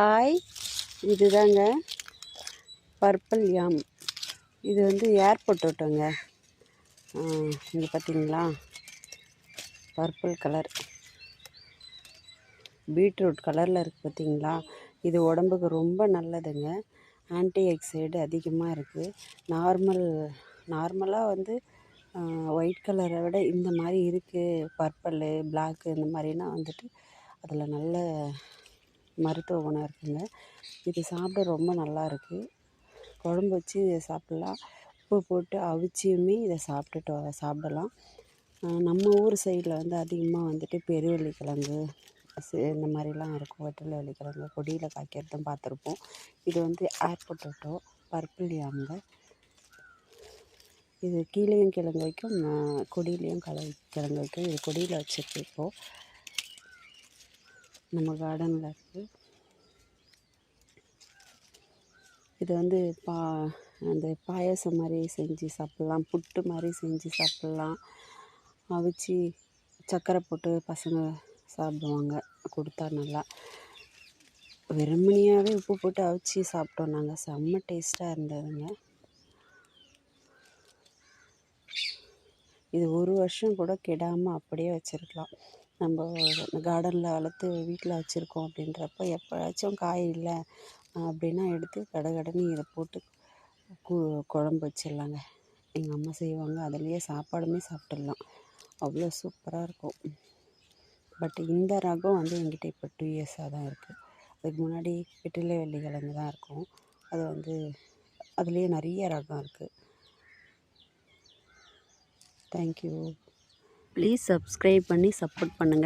Hi, இதுதாங்க purple யாம். இது வந்து ஏர் பொட்டேட்டோங்க. இங்கே பார்த்தீங்களா, பர்பிள் கலர் பீட்ரூட் கலரில் இருக்குது பார்த்தீங்களா. இது உடம்புக்கு ரொம்ப நல்லதுங்க. ஆன்டி ஆக்சைடு அதிகமாக இருக்குது. நார்மலாக வந்து ஒயிட் கலரை விட இந்த மாதிரி இருக்குது. பர்பிளு, பிளாக்கு இந்த மாதிரினா வந்துட்டு அதில் நல்ல மருத்துவ குணம் இருக்குதுங்க. இது சாப்பிட ரொம்ப நல்லா இருக்குது. குழம்பு வச்சு இதை சாப்பிட்லாம். உப்பு போட்டு அவிச்சியுமே இதை சாப்பிடலாம். நம்ம ஊர் சைடில் வந்து அதிகமாக வந்துட்டு பெருவள்ளிக்கிழங்கு இந்த மாதிரிலாம் இருக்கும். வெட்டவள்ளிக்கிழங்கு கொடியில் காய்க்கிறதும் பார்த்துருப்போம். இது வந்து ஏர் பொட்டேட்டோ, பர்பிள் யாமுங்க. இது கீழேயும் கிழங்கு வைக்கும், கொடியிலையும் கிழங்கு வைக்கும். இது கொடியில் வச்சுருக்கு. இப்போது நம்ம கார்டனில் இருக்குது. இது வந்து அந்த பாயாசம் மாதிரி செஞ்சு சாப்பிட்லாம், புட்டு மாதிரி செஞ்சு சாப்பிட்லாம். அவிச்சு சர்க்கரை போட்டு பசங்க சாப்பிடுவாங்க, கொடுத்தா நல்லா. வெறுமனையாகவே உப்பு போட்டு அவிச்சு சாப்பிட்டோம் நாங்கள். செம்ம டேஸ்ட்டாக இருந்ததுங்க. இது ஒரு வருஷம் கூட கெடாமல் அப்படியே வச்சுருக்கலாம். நம்ம கார்டனில் வளர்த்து வீட்டில் வச்சுருக்கோம் அப்படின்றப்ப எப்போயாச்சும் காய் இல்லை அப்படின்னா எடுத்து கடகடன்னு இதை போட்டு குழம்பு வச்சிடலாங்க. எங்கள் அம்மா செய்வாங்க, அதுலேயே சாப்பாடுமே சாப்பிட்றலாம். அவ்வளோ சூப்பராக இருக்கும். பட் இந்த ரகம் வந்து என்கிட்ட இப்போ 2 இயர்ஸாக தான் இருக்குது. அதுக்கு முன்னாடி வெள்ளி தான் இருக்கும். அது வந்து அதுலேயே நிறைய ரகம் இருக்குது. தேங்க்யூ. ப்ளீஸ் சப்ஸ்கிரைப் பண்ணி சப்போர்ட் பண்ணுங்கள்.